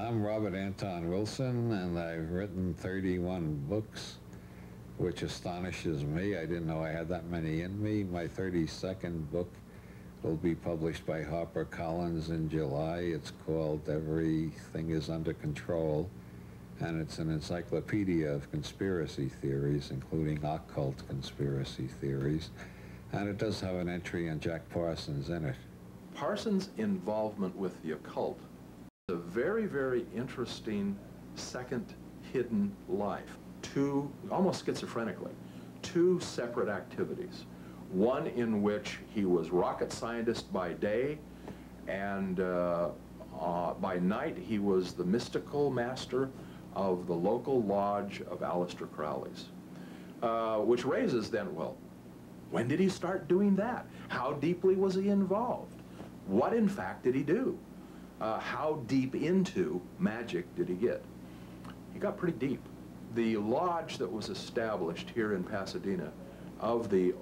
I'm Robert Anton Wilson, and I've written 31 books, which astonishes me. I didn't know I had that many in me. My 32nd book will be published by HarperCollins in July. It's called Everything is Under Control, and it's an encyclopedia of conspiracy theories, including occult conspiracy theories, and it does have an entry on Jack Parsons in it. Parsons' involvement with the occult is a very, very interesting second hidden life. Two, almost schizophrenically, two separate activities. One in which he was rocket scientist by day, and by night he was the mystical master of the local lodge of Aleister Crowley's. Which raises then, well, when did he start doing that? How deeply was he involved? What in fact did he do? How deep into magic did he get? He got pretty deep. The lodge that was established here in Pasadena of the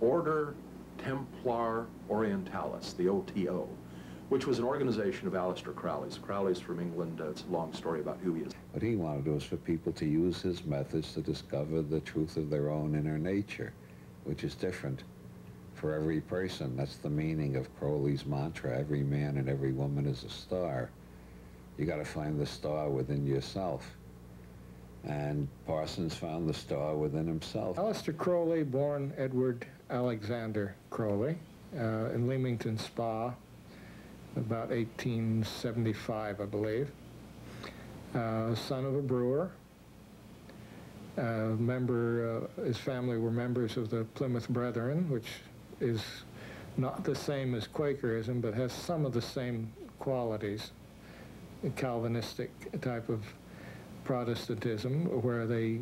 Order Templar Orientalis, the OTO, which was an organization of Aleister Crowley's. Crowley's from England. It's a long story about who he is. What he wanted was for people to use his methods to discover the truth of their own inner nature, which is different for every person. That's the meaning of Crowley's mantra: every man and every woman is a star. You got to find the star within yourself. And Parsons found the star within himself. Aleister Crowley, born Edward Alexander Crowley, in Leamington Spa, about 1875, I believe. Son of a brewer. His family were members of the Plymouth Brethren, which is not the same as Quakerism, but has some of the same qualities, a Calvinistic type of Protestantism, where they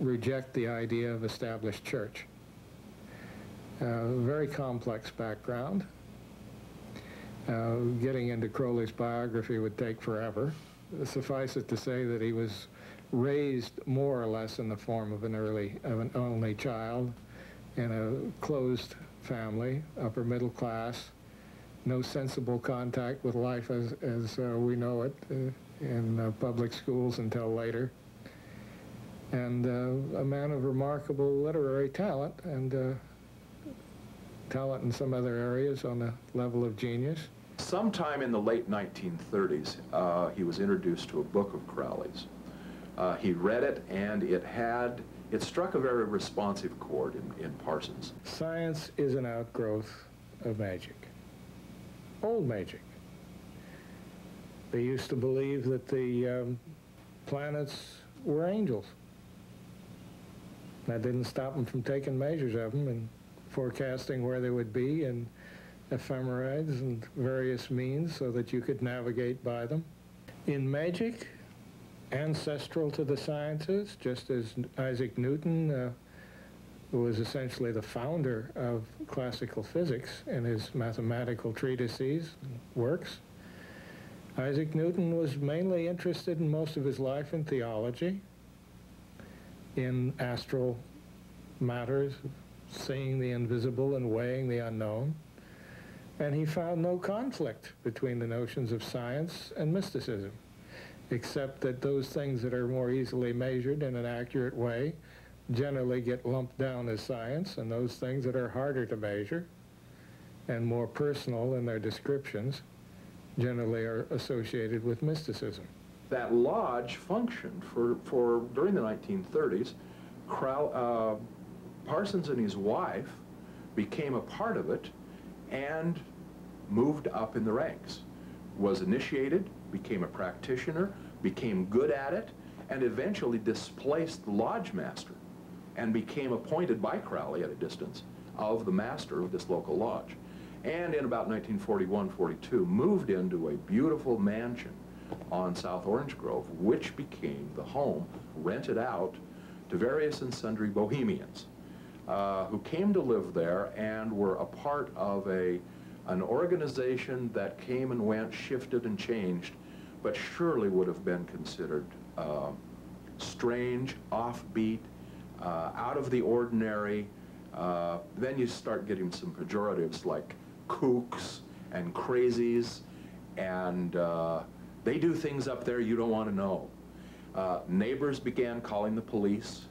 reject the idea of established church. Very complex background. Getting into Crowley's biography would take forever. Suffice it to say that he was raised more or less in the form of an only child in a closed family, upper middle class, no sensible contact with life as we know it in public schools until later, and a man of remarkable literary talent, and talent in some other areas on the level of genius. Sometime in the late 1930s, he was introduced to a book of Crowley's. He read it, and it struck a very responsive chord in Parsons. Science is an outgrowth of magic, old magic. They used to believe that the planets were angels. That didn't stop them from taking measures of them and forecasting where they would be and ephemerides and various means so that you could navigate by them. In magic, ancestral to the sciences, just as Isaac Newton who was essentially the founder of classical physics in his mathematical treatises and works. Isaac Newton was mainly interested in most of his life in theology, in astral matters, seeing the invisible and weighing the unknown, and he found no conflict between the notions of science and mysticism, except that those things that are more easily measured in an accurate way generally get lumped down as science, and those things that are harder to measure and more personal in their descriptions generally are associated with mysticism. That lodge functioned for during the 1930s. Parsons and his wife became a part of it and moved up in the ranks, was initiated, became a practitioner, became good at it, and eventually displaced the lodge master and became appointed by Crowley at a distance of the master of this local lodge. And in about 1941-42, moved into a beautiful mansion on South Orange Grove, which became the home rented out to various and sundry bohemians who came to live there and were a part of an organization that came and went, shifted and changed, but surely would have been considered strange, offbeat, out of the ordinary. Then you start getting some pejoratives like kooks and crazies and They do things up there you don't want to know. Neighbors began calling the police.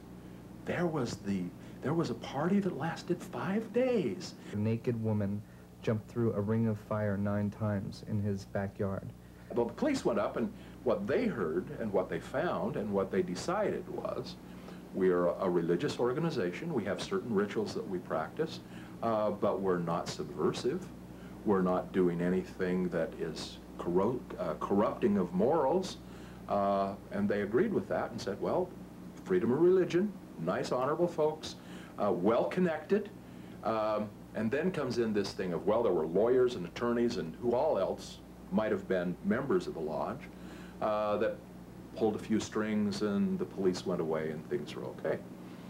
There was a party that lasted 5 days. A naked woman jumped through a ring of fire 9 times in his backyard. Well, the police went up, and what they heard and what they found and what they decided was, we're a religious organization. We have certain rituals that we practice, but we're not subversive. We're not doing anything that is corrupting of morals. And they agreed with that and said, well, freedom of religion, nice, honorable folks, well-connected. And then comes in this thing of, well, there were lawyers and attorneys and who all else might have been members of the lodge that pulled a few strings, and the police went away and things were okay.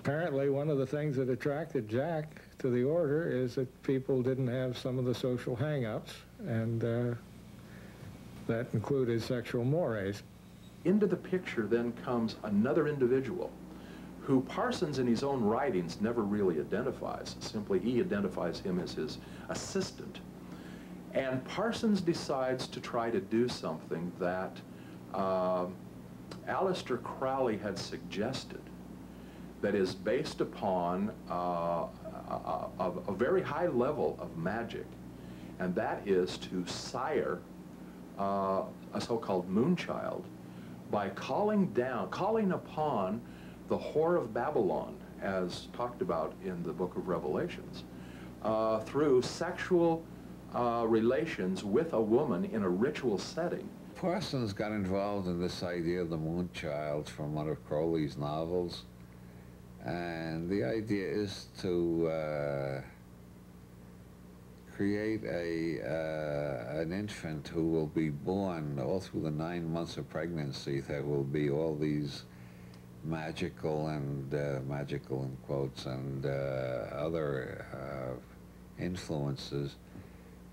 Apparently, one of the things that attracted Jack to the order is that people didn't have some of the social hang-ups, and that included sexual mores. Into the picture then comes another individual who Parsons in his own writings never really identifies. Simply, he identifies him as his assistant. And Parsons decides to try to do something that Aleister Crowley had suggested, that is based upon a very high level of magic, and that is to sire a so-called Moonchild by calling upon the whore of Babylon, as talked about in the book of Revelations, through sexual relations with a woman in a ritual setting. Parsons got involved in this idea of the Moonchild from one of Crowley's novels, and the idea is to create an infant who will be born all through the 9 months of pregnancy. There will be all these magical and magical in quotes and other influences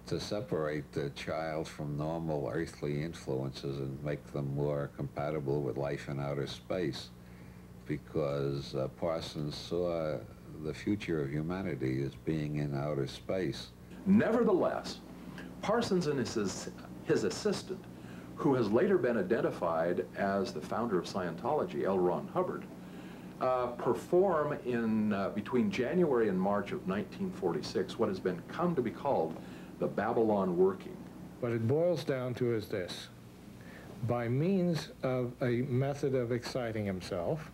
to separate the child from normal earthly influences and make them more compatible with life in outer space, because Parsons saw the future of humanity as being in outer space. Nevertheless, Parsons and his assistant, who has later been identified as the founder of Scientology, L. Ron Hubbard, perform in between January and March of 1946 what has come to be called the Babalon Working. What it boils down to is this. By means of a method of exciting himself,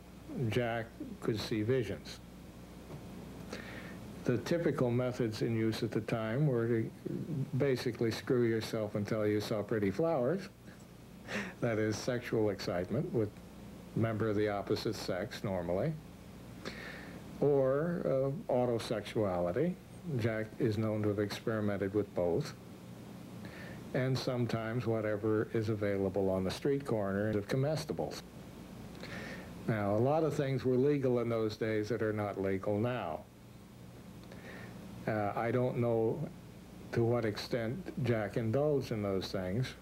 Jack could see visions. The typical methods in use at the time were to basically screw yourself until you saw pretty flowers. That is sexual excitement with a member of the opposite sex normally, or autosexuality. Jack is known to have experimented with both, and sometimes whatever is available on the street corner of comestibles. Now, a lot of things were legal in those days that are not legal now. I don't know to what extent Jack indulged in those things,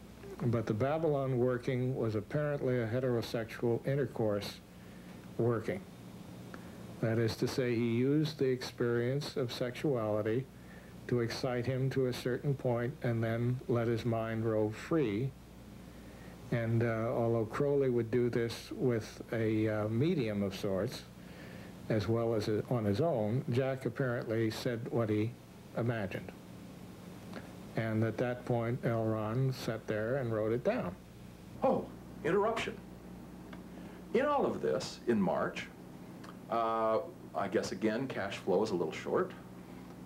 but the Babalon Working was apparently a heterosexual intercourse working. That is to say, he used the experience of sexuality to excite him to a certain point and then let his mind rove free. And although Crowley would do this with a medium of sorts, as well as on his own, Jack apparently said what he imagined. And at that point, L. Ron sat there and wrote it down. Oh, interruption. In all of this, in March, I guess again, cash flow is a little short.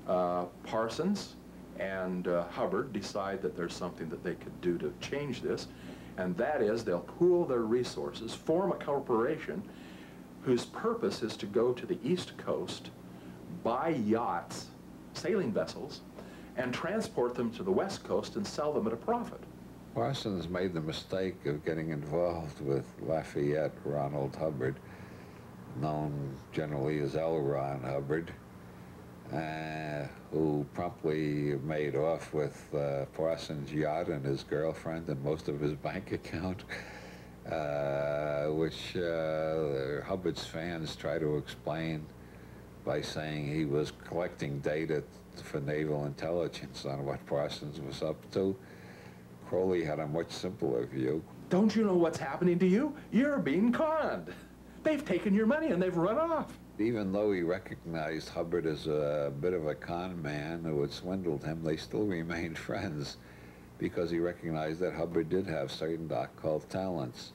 Parsons and Hubbard decide that there's something that they could do to change this, and that is they'll pool their resources, form a corporation whose purpose is to go to the East Coast, buy yachts, sailing vessels, and transport them to the West Coast and sell them at a profit. Parsons made the mistake of getting involved with Lafayette Ronald Hubbard, known generally as L. Ron Hubbard, who promptly made off with Parsons' yacht and his girlfriend and most of his bank account, which Hubbard's fans try to explain by saying he was collecting data for naval intelligence on what Parsons was up to. Of Crowley had a much simpler view. Don't you know what's happening to you? You're being conned. They've taken your money and they've run off. Even though he recognized Hubbard as a bit of a con man who had swindled him, they still remained friends because he recognized that Hubbard did have certain occult talents.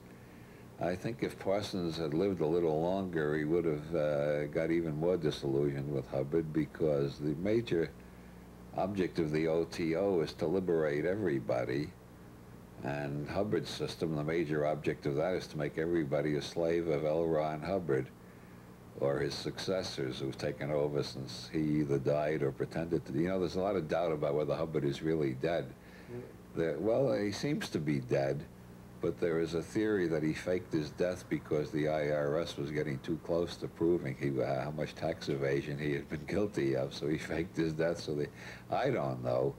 I think if Parsons had lived a little longer, he would have got even more disillusioned with Hubbard, because the major object of the OTO is to liberate everybody. And Hubbard's system, the major object of that is to make everybody a slave of L. Ron Hubbard, or his successors who've taken over since he either died or pretended to. You know, there's a lot of doubt about whether Hubbard is really dead. Well, he seems to be dead, but there is a theory that he faked his death because the IRS was getting too close to proving how much tax evasion he had been guilty of, so he faked his death. So I don't know,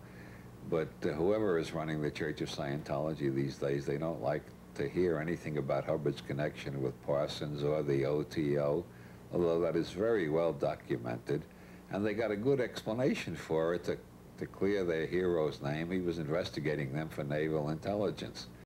but whoever is running the Church of Scientology these days, they don't like to hear anything about Hubbard's connection with Parsons or the OTO, although that is very well documented, and they got a good explanation for it to clear their hero's name. He was investigating them for naval intelligence.